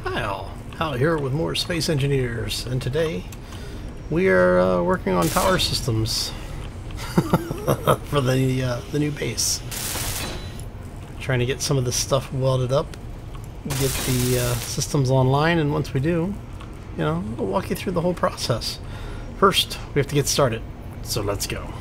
Hi all, Hal here with more Space Engineers, and today we are working on power systems for the new base. Trying to get some of this stuff welded up, get the systems online, and once we do, you know, I'll walk you through the whole process. First, we have to get started, so let's go.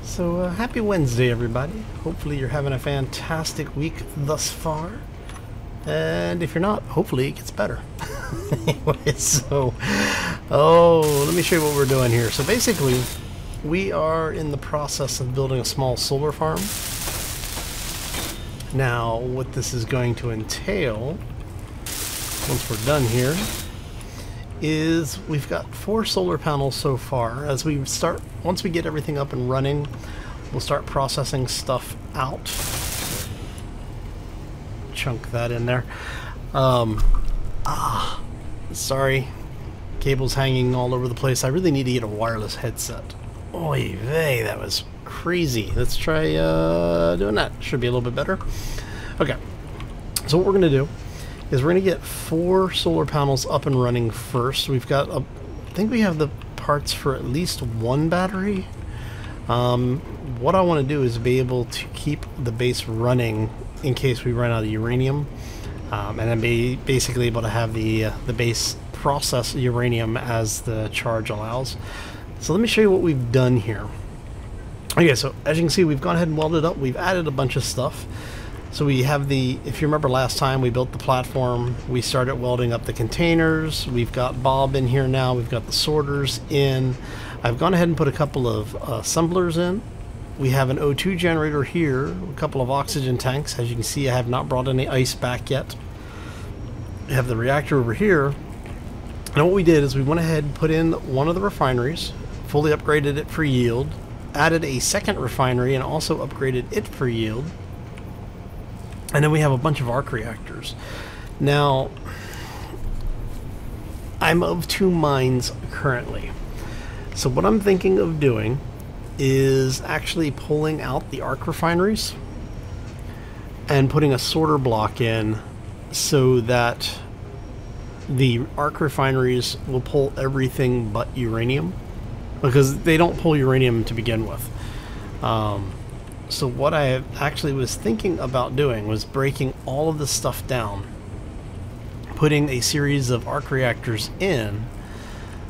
So happy Wednesday, everybody. Hopefully you're having a fantastic week thus far. And if you're not, hopefully it gets better. Anyway, so, let me show you what we're doing here. So basically, we are in the process of building a small solar farm. Now, what this is going to entail, once we're done here, is we've got 4 solar panels so far. Once we get everything up and running, we'll start processing stuff out. Chunk that in there. Sorry, cables hanging all over the place. I really need to get a wireless headset. Oy vey, that was crazy. Let's try doing that. Should be a little bit better. Okay, so what we're gonna do is we're gonna get 4 solar panels up and running first. We've got I think we have the parts for at least 1 battery. What I want to do is be able to keep the base running in case we run out of uranium, and then be basically able to have the base process uranium as the charge allows. So let me show you what we've done here. Okay, so as you can see, we've gone ahead and welded up. We've added a bunch of stuff. So we have if you remember last time we built the platform, we started welding up the containers. We've got Bob in here now. We've got the sorters in. I've gone ahead and put a couple of assemblers in. We have an O2 generator here, a couple of oxygen tanks. As you can see, I have not brought any ice back yet. We have the reactor over here. And what we did is we went ahead and put in one of the refineries, fully upgraded it for yield, added a second refinery and also upgraded it for yield. And then we have a bunch of arc reactors. Now, I'm of 2 minds currently. So what I'm thinking of doing is actually pulling out the arc refineries and putting a sorter block in so that the arc refineries will pull everything but uranium, because they don't pull uranium to begin with. So what I actually was thinking about doing was breaking all of this stuff down, putting a series of arc reactors in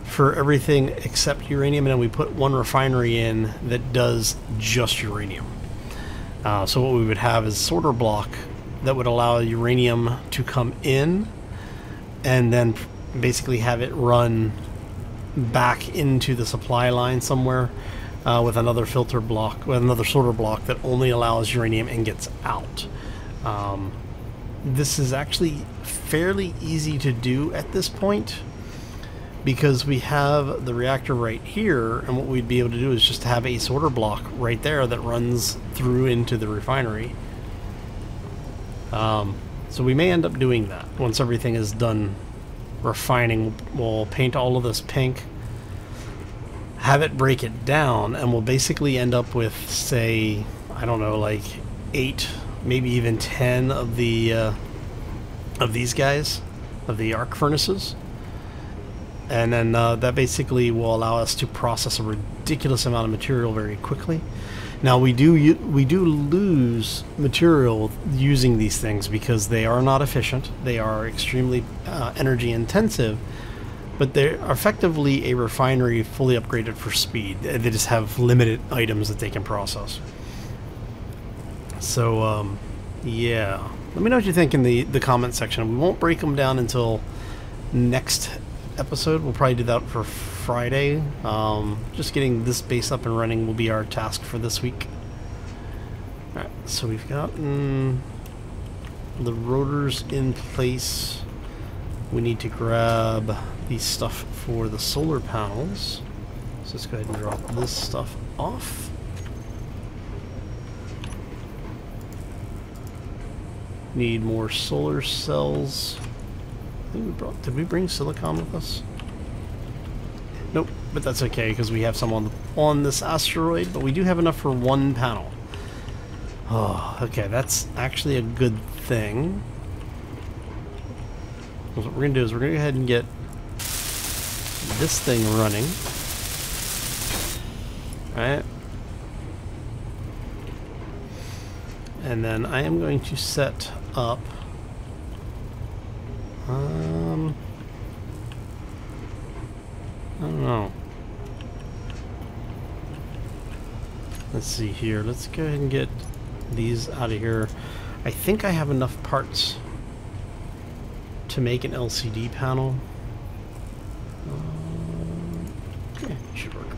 for everything except uranium, and then we put 1 refinery in that does just uranium. So what we would have is a sorter block that would allow uranium to come in and then basically have it run back into the supply line somewhere, with another filter block, with another sorter block that only allows uranium and gets out. This is actually fairly easy to do at this point, because we have the reactor right here, and what we'd be able to do is just have a sorter block right there that runs through into the refinery. So we may end up doing that once everything is done refining. We'll paint all of this pink, have it break it down, and we'll basically end up with, say, I don't know, like 8, maybe even 10 of these guys, of the arc furnaces. And then that basically will allow us to process a ridiculous amount of material very quickly. Now we do lose material using these things because they are not efficient. They are extremely energy intensive, but they're effectively a refinery fully upgraded for speed. They just have limited items that they can process. So yeah, let me know what you think in the comment section. We won't break them down until next episode. We'll probably do that for Friday. Just getting this base up and running will be our task for this week. Alright, so we've got the rotors in place. We need to grab the stuff for the solar panels. So let's go ahead and drop this stuff off. Need more solar cells. I think did we bring silicon with us? Nope, but that's okay because we have some on this asteroid, but we do have enough for one panel. Oh, okay, that's actually a good thing. What we're going to do is we're going to go ahead and get this thing running. Alright. And then I am going to set up I don't know. Let's see here. Let's go ahead and get these out of here. I think I have enough parts to make an LCD panel. Okay, should work.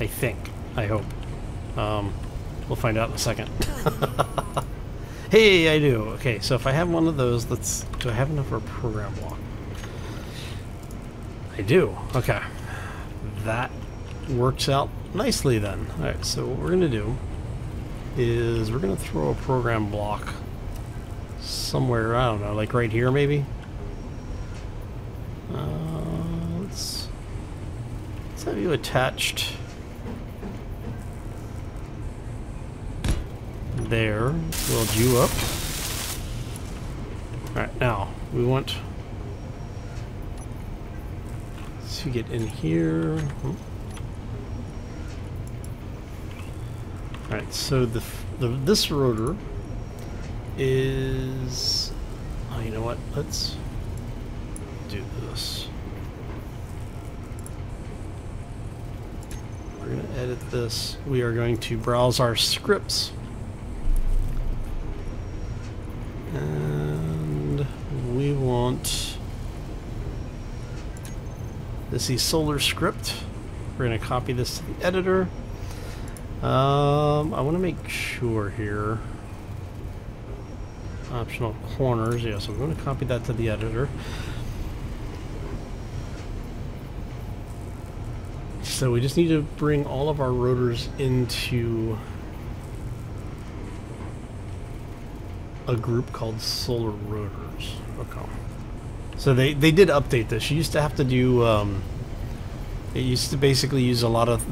I think. I hope. We'll find out in a second. Hey, I do. Okay, so if I have one of those, do I have enough for a program block? I do. Okay. That works out nicely then. Alright, so what we're going to do is we're going to throw a program block somewhere, I don't know, like right here maybe? Let's have you attached there. Weld you up. Alright, now we want to get in here. Alright, so this rotor is... Oh, you know what? Let's do this. We're going to edit this. We are going to browse our scripts. And we want... This is solar script. We're going to copy this to the editor. I want to make sure here. Optional corners. Yeah, so I'm going to copy that to the editor. So we just need to bring all of our rotors into a group called solar rotors. Okay. So they did update this. You used to have to do it used to basically use a lot of,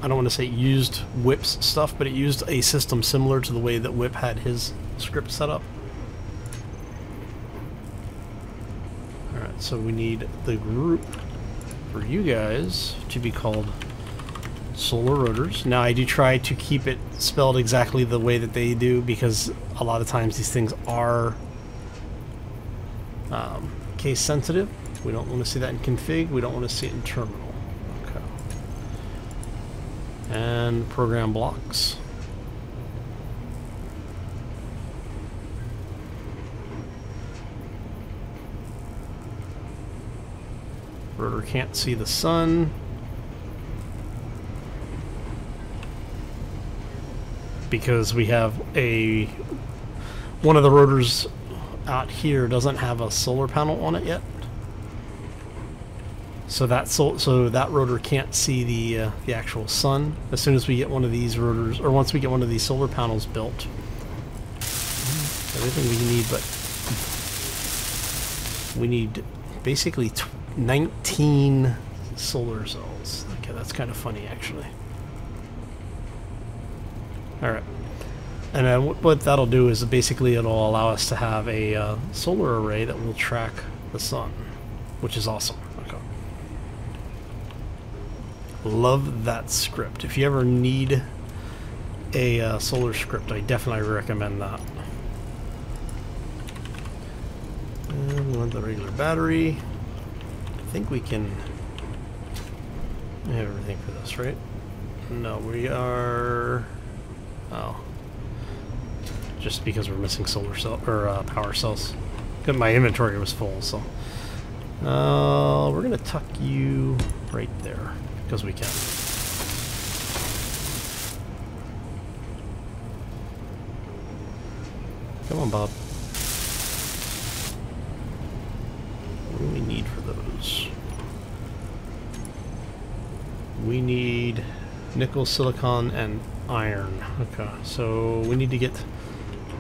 I don't want to say used Whip's stuff, but it used a system similar to the way that Whip had his script set up. Alright, so we need the group for you guys to be called solar rotors. Now I do try to keep it spelled exactly the way that they do, because a lot of times these things are case sensitive. We don't want to see that in config. We don't want to see it in terminal. Okay. And program blocks. Rotor can't see the sun. Because we have one of the rotors out here doesn't have a solar panel on it yet. So that rotor can't see the actual sun. As soon as we get one of these rotors, or once we get one of these solar panels built, everything we need, but we need basically 19 solar cells. Okay, that's kind of funny actually. Alright, and what that'll do is basically it'll allow us to have a solar array that will track the sun, which is awesome. Okay. Love that script. If you ever need a solar script, I definitely recommend that. And we want the regular battery. I think we can have everything for this, right? No, we are... Oh, just because we're missing solar cell or power cells. My inventory was full, so we're gonna tuck you right there because we can. Come on, Bob. What do we need for those? We need nickel, silicon, and iron. Okay, so we need to get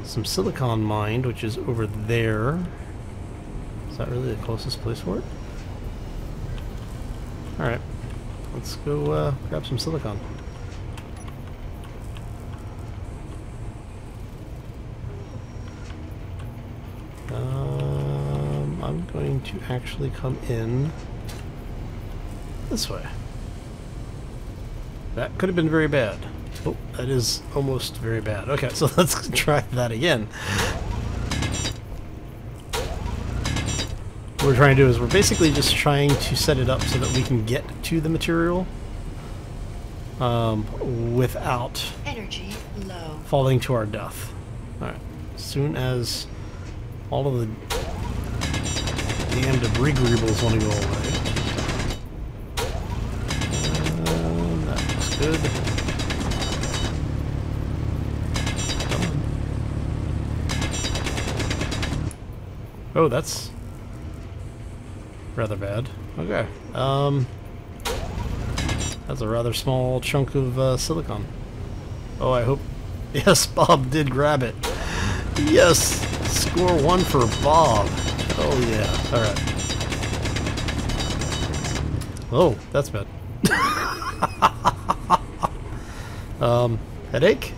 some silicon mined, which is over there. Is that really the closest place for it? Alright. Let's go grab some silicon. I'm going to actually come in this way. That could have been very bad. Oh, that is almost very bad. Okay, so let's try that again. What we're trying to do is we're basically just trying to set it up so that we can get to the material without energy low. Falling to our death. Alright, as soon as all of the damn debris greebles want to go away. That looks good. Come on. Oh, that's rather bad. Okay. That's a rather small chunk of silicon. Oh, I hope... Yes, Bob did grab it. Yes! Score 1 for Bob. Oh, yeah. Alright. Oh, that's bad. Headache?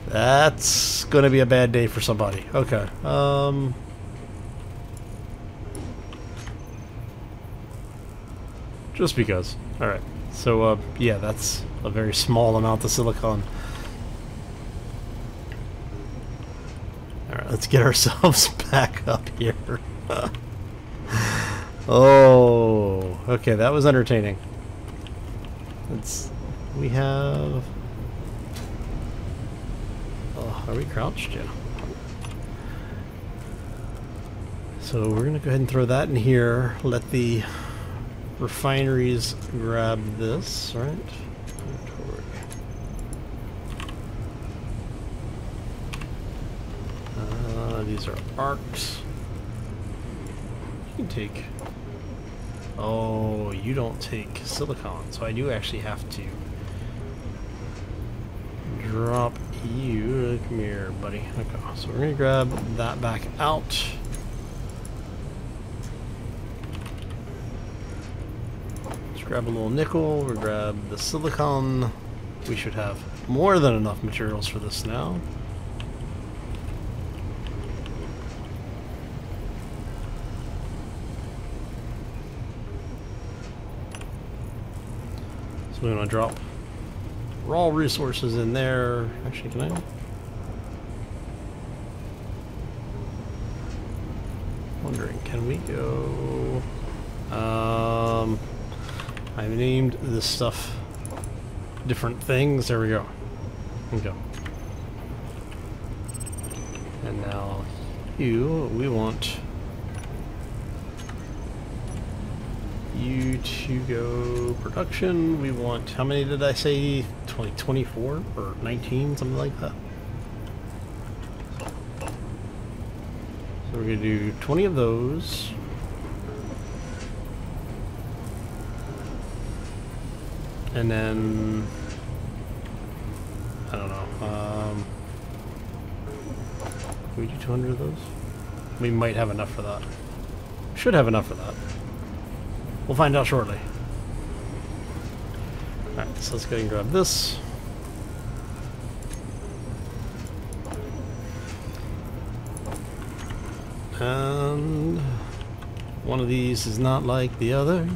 That's gonna be a bad day for somebody. Okay. Just because. Alright. So, yeah, that's a very small amount of silicon. Alright, let's get ourselves back up here. Oh, okay, that was entertaining. We have... Oh, are we crouched? Yeah. So we're gonna go ahead and throw that in here. Let the refineries grab this, right? These are arcs. You can take... Oh, you don't take silicon, so I do actually have to drop you. Come here, buddy. Okay, so we're gonna grab that back out. Let's grab a little nickel. We'll grab the silicon. We should have more than enough materials for this now. So we're going to drop raw resources in there. Actually, can I? Wondering, can we go? I've named this stuff different things. There we go. Okay. And now we want you to go production. We want, how many did I say? 24 or 19, something like that. So we're going to do 20 of those. And then, I don't know, can we do 200 of those? We might have enough for that. Should have enough for that. We'll find out shortly. Alright, so let's go ahead and grab this. And one of these is not like the other.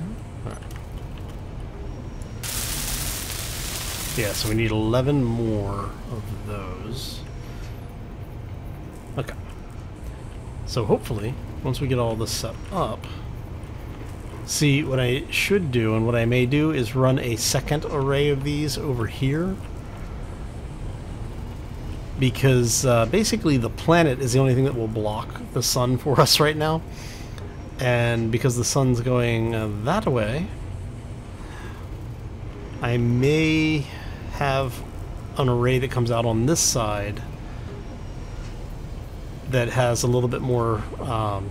Alright. Yeah, so we need 11 more of those. Okay. So hopefully, once we get all this set up, see, what I should do and what I may do is run a second array of these over here. Because basically the planet is the only thing that will block the sun for us right now. And because the sun's going that way, I may have an array that comes out on this side that has a little bit more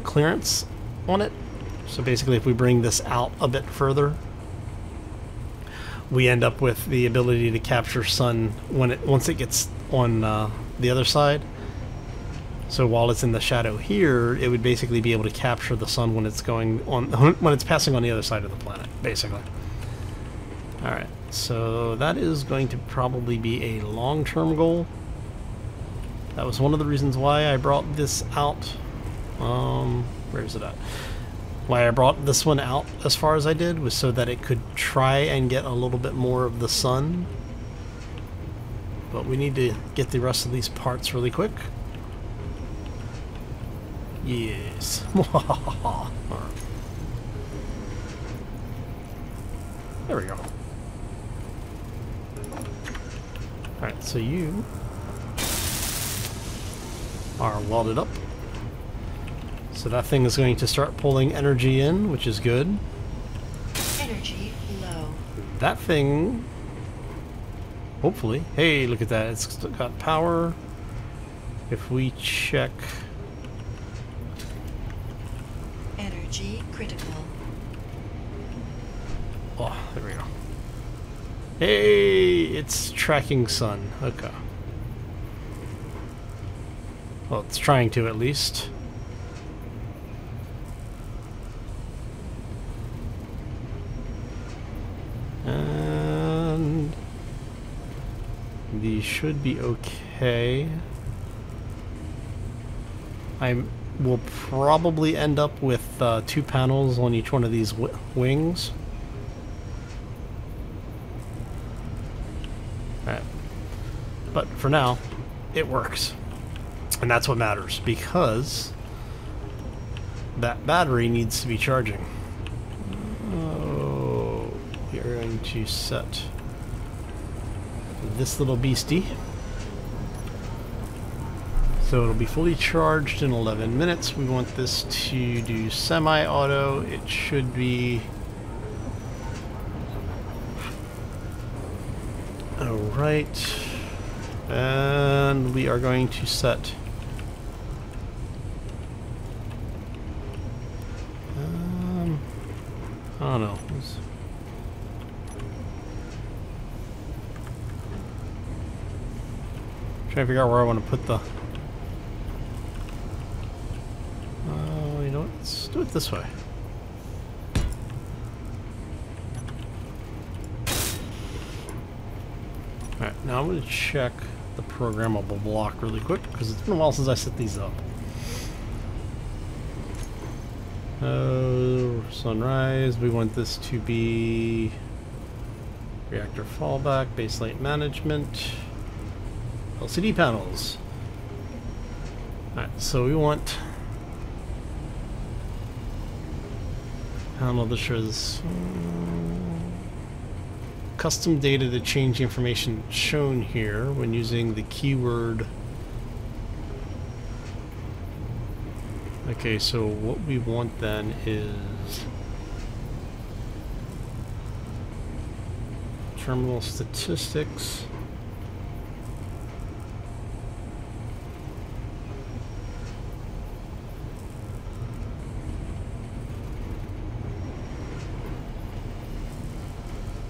clearance on it. So basically if we bring this out a bit further, we end up with the ability to capture sun when once it gets on the other side. So while it's in the shadow here, it would basically be able to capture the sun when it's going on, when it's passing on the other side of the planet, basically. Alright, so that is going to probably be a long-term goal. That was one of the reasons why I brought this out. Where is it at? Why I brought this one out as far as I did was so that it could try and get a little bit more of the sun. But we need to get the rest of these parts really quick. Yes. There we go. Alright, so you are welded up. So that thing is going to start pulling energy in, which is good. Energy low. That thing, hopefully, hey, look at that, it's got power. If we check... Energy critical. Oh, there we go. Hey, it's tracking sun. Okay. Well, it's trying to at least. And these should be okay. I will probably end up with 2 panels on each one of these wings. Alright. But for now, it works. And that's what matters, because that battery needs to be charging. Oh, we are going to set this little beastie. So it'll be fully charged in 11 minutes. We want this to do semi-auto. It should be... Alright. And we are going to set... I don't know. Trying to figure out where I want to put the... you know what? Let's do it this way. Alright, now I'm going to check the programmable block really quick, because it's been a while since I set these up. Sunrise, we want this to be reactor fallback, base light management, LCD panels. Alright, so we want panel that shows custom data to change information shown here when using the keyword. Okay, so what we want then is terminal statistics.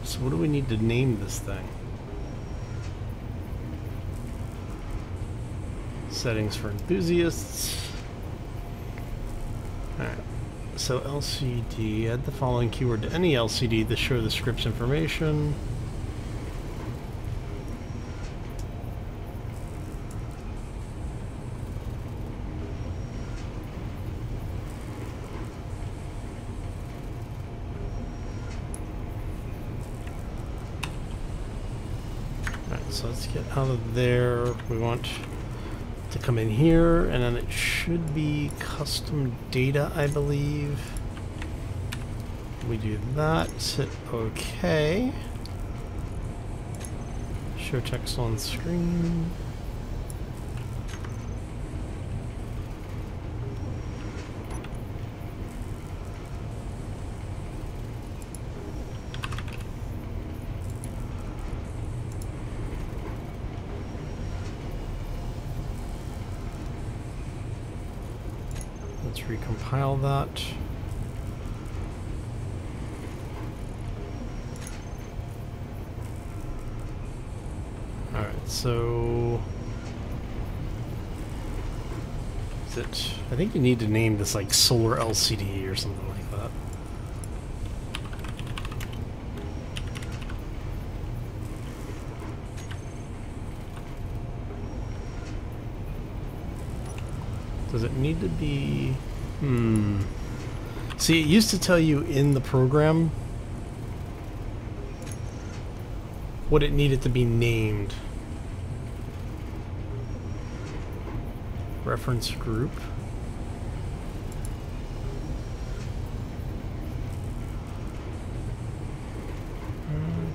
So what do we need to name this thing? Settings for enthusiasts. Alright, so LCD, add the following keyword to any LCD to show the script's information. Alright, so let's get out of there. We want to come in here, and then it should be custom data, I believe. We do that, hit OK. Show text on screen. Let's recompile that. Alright, so Is it? I think you need to name this like solar LCD or something like that. Does it need to be... See, it used to tell you in the program what it needed to be named. Reference group.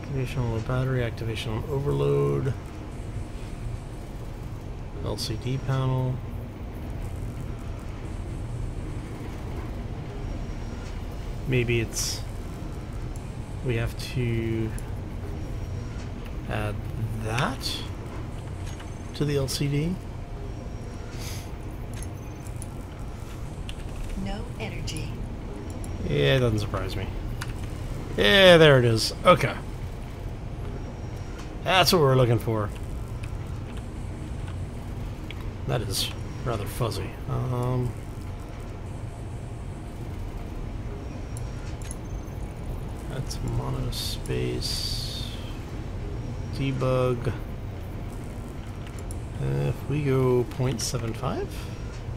Activation on low battery, activation on overload. LCD panel. Maybe it's... we have to add that to the LCD. No energy. Yeah, it doesn't surprise me. Yeah, there it is. Okay. That's what we're looking for. That is rather fuzzy. That's monospace. Debug. If we go 0.75?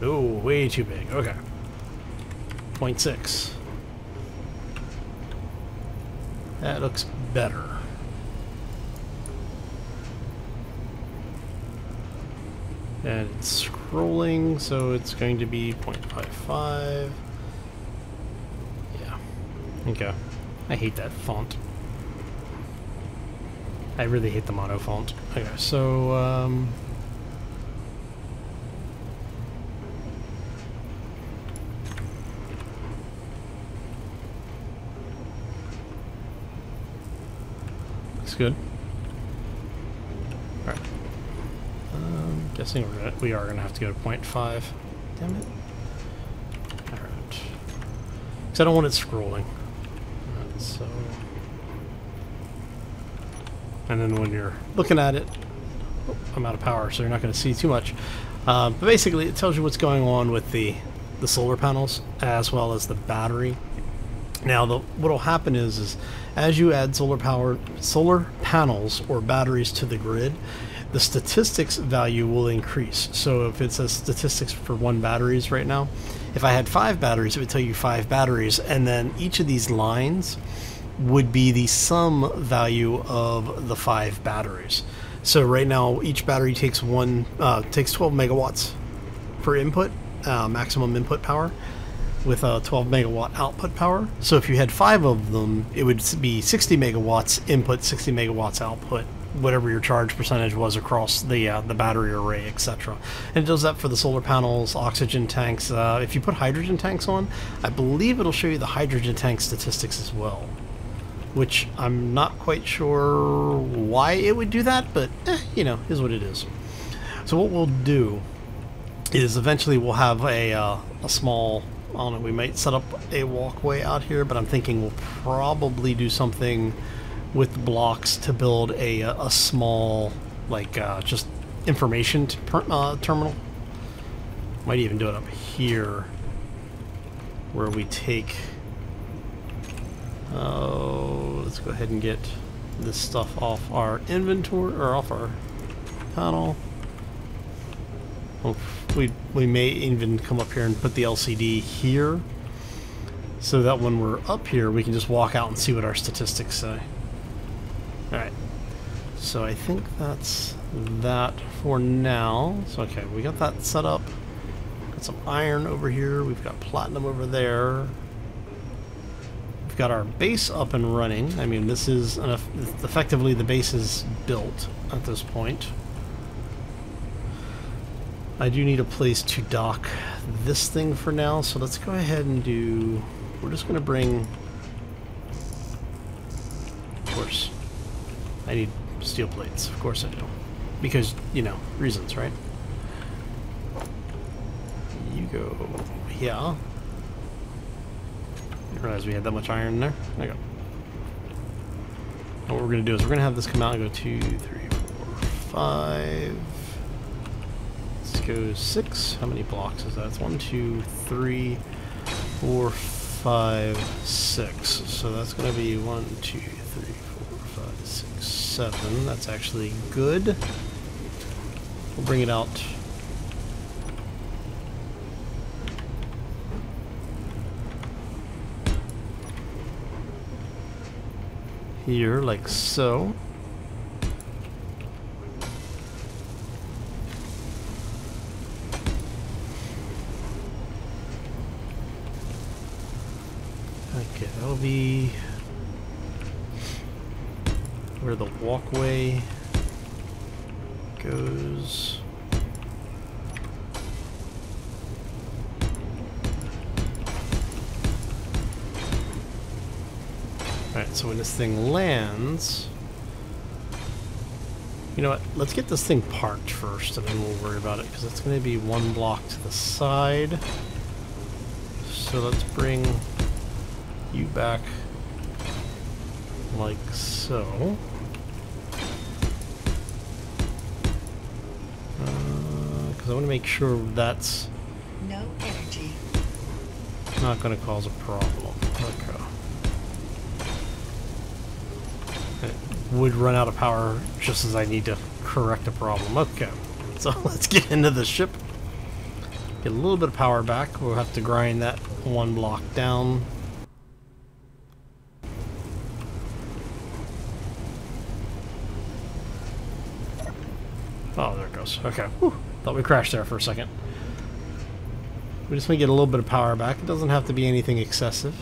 No, way too big. Okay. 0.6. That looks better. And it's scrolling, so it's going to be 0.55. Yeah. Okay. I hate that font. I really hate the mono font. Okay, so, looks good. Alright. Guessing we are gonna have to go to 0.5. Damn it. Alright. Because I don't want it scrolling. So, and then when you're looking at it, oh, I'm out of power, so you're not going to see too much. But basically, it tells you what's going on with the solar panels as well as the battery. Now, what will happen is as you add solar panels or batteries to the grid, the statistics value will increase. So if it says statistics for 1 batteries right now, if I had 5 batteries, it would tell you 5 batteries, and then each of these lines would be the sum value of the 5 batteries. So right now, each battery takes 12 megawatts for input, maximum input power, with a 12 megawatt output power. So if you had 5 of them, it would be 60 megawatts input, 60 megawatts output, whatever your charge percentage was across the battery array, etc. And it does that for the solar panels, oxygen tanks. If you put hydrogen tanks on, I believe it'll show you the hydrogen tank statistics as well, which I'm not quite sure why it would do that, but you know, is what it is. So what we'll do is eventually we'll have a small, I don't know, we might set up a walkway out here, but I'm thinking we'll probably do something with blocks to build a small, like, just information terminal. Might even do it up here, where we take... Oh, let's go ahead and get this stuff off our inventory, or off our panel. We may even come up here and put the LCD here, so that when we're up here, we can just walk out and see what our statistics say. Alright, so I think that's that for now. So okay, we got that set up. Got some iron over here. We've got platinum over there. We've got our base up and running. I mean, this is effectively the base is built at this point. I do need a place to dock this thing for now, so let's go ahead and do... We're just going to bring... Of course. I need steel plates. Of course I do. Because, you know, reasons, right? You go... Yeah. Didn't realize we had that much iron in there. There you go. And what we're going to do is we're going to have this come out and go 2, 3, 4, 5... Let's goes 6. How many blocks is that? It's 1, 2, 3, 4, 5, 6. So that's going to be 1, 2, 3, 4, 5, 6, 7. That's actually good. We'll bring it out. Here, like so. Okay, that'll be where the walkway goes. Alright, so when this thing lands, you know what, let's get this thing parked first and then we'll worry about it, because it's going to be one block to the side. So let's bring you back like so. Because I want to make sure that's No energy. not going to cause a problem. Okay. It would run out of power just as I need to correct a problem. Okay, so let's get into the ship. Get a little bit of power back. We'll have to grind that one block down. Oh, there it goes. Okay. Whew. Thought we crashed there for a second. We just want to get a little bit of power back. It doesn't have to be anything excessive.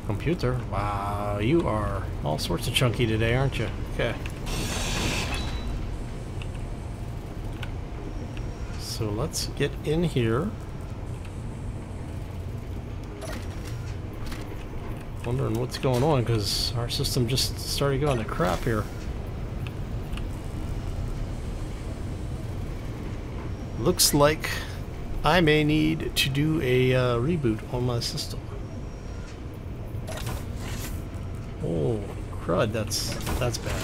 Computer. Wow, you are all sorts of chunky today, aren't you? Okay. So let's get in here. Wondering what's going on, because our system just started going to crap here. Looks like I may need to do a reboot on my system. Oh, crud, that's bad.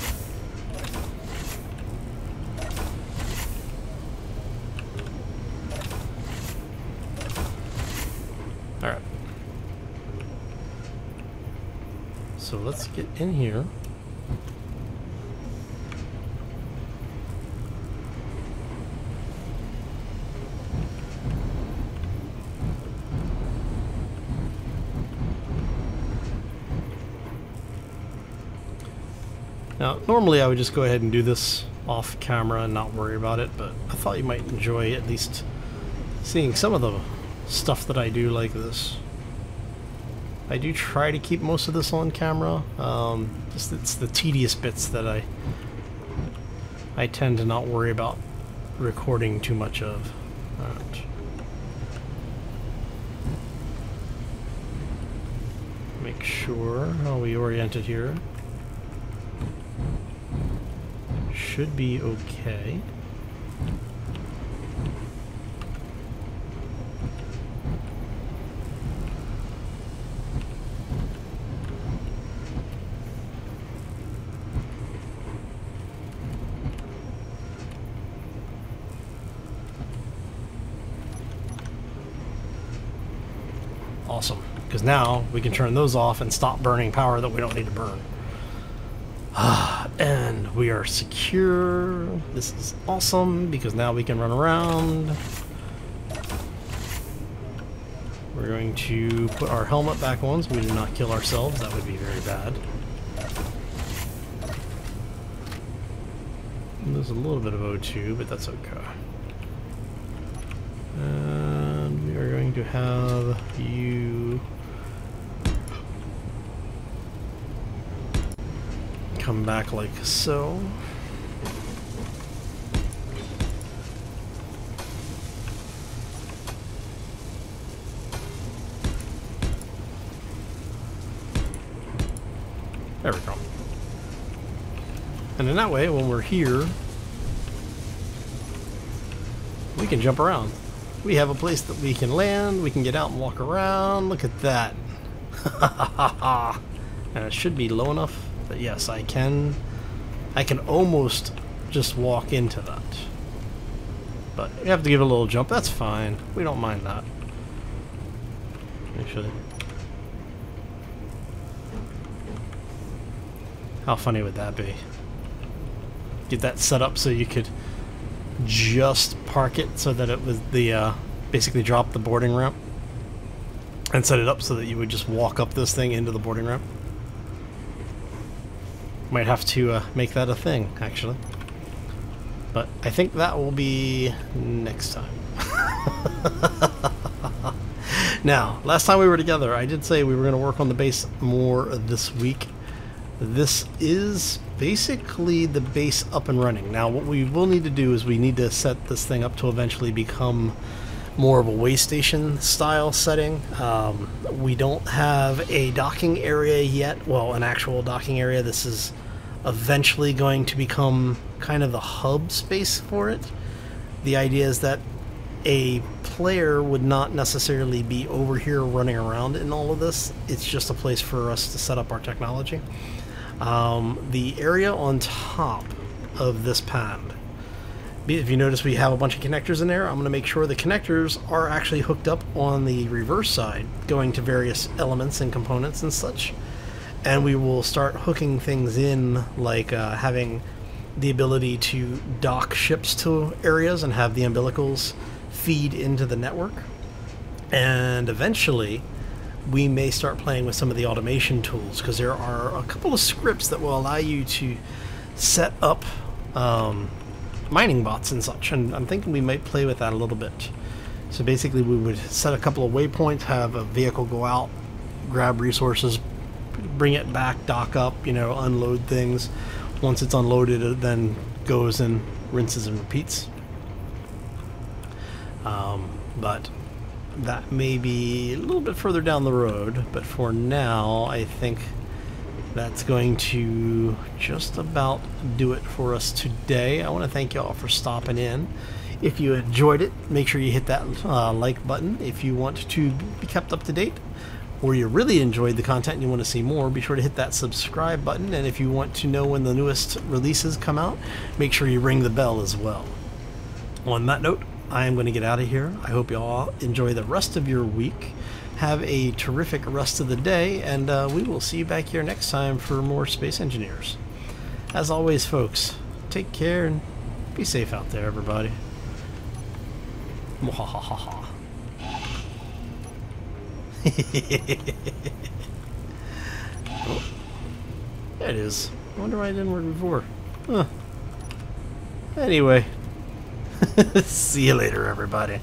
Alright. So let's get in here. Now, normally I would just go ahead and do this off camera and not worry about it, but I thought you might enjoy at least seeing some of the stuff that I do like this. I do try to keep most of this on camera. Just it's the tedious bits that I tend to not worry about recording too much of. Alright. Make sure how we orient it here. Should be okay. Awesome, because now we can turn those off and stop burning power that we don't need to burn. And we are secure. This is awesome because now we can run around. We're going to put our helmet back on so we do not kill ourselves. That would be very bad. And there's a little bit of O2, but that's okay. And we are going to have you come back like so. There we go. And in that way, when we're here, we can jump around. We have a place that we can land, we can get out and walk around. Look at that. And it should be low enough that yes, I can almost just walk into that. But you have to give it a little jump. That's fine. We don't mind that. Actually. How funny would that be? Get that set up so you could just park it so that it was the basically drop the boarding ramp and set it up so that you would just walk up this thing into the boarding ramp. Might have to make that a thing, actually. But I think that will be next time. Now, last time we were together, I did say we were going to work on the base more this week. This is basically the base up and running. Now, what we will need to do is we need to set this thing up to eventually become more of a way station style setting. We don't have a docking area yet. Well, an actual docking area. This is eventually going to become kind of the hub space for it. The idea is that a player would not necessarily be over here running around in all of this. It's just a place for us to set up our technology. The area on top of this pad, if you notice we have a bunch of connectors in there, I'm going to make sure the connectors are actually hooked up on the reverse side, going to various elements and components and such. And we will start hooking things in, like having the ability to dock ships to areas and have the umbilicals feed into the network. And eventually we may start playing with some of the automation tools, because there are a couple of scripts that will allow you to set up mining bots and such, and I'm thinking we might play with that a little bit. So basically we would set a couple of waypoints, have a vehicle go out, grab resources, bring it back, dock up, you know, unload things. Once it's unloaded, it then goes and rinses and repeats. But that may be a little bit further down the road, but for now I think that's going to just about do it for us today. I want to thank y'all for stopping in. If you enjoyed it, make sure you hit that like button. If you want to be kept up to date, or you really enjoyed the content and you want to see more, be sure to hit that subscribe button. And if you want to know when the newest releases come out, make sure you ring the bell as well. On that note, I am going to get out of here. I hope you all enjoy the rest of your week. Have a terrific rest of the day, and we will see you back here next time for more Space Engineers. As always, folks, take care and be safe out there, everybody. Mwahahaha. Oh, there it is. I wonder why it didn't work before. Huh. Anyway. See you later, everybody.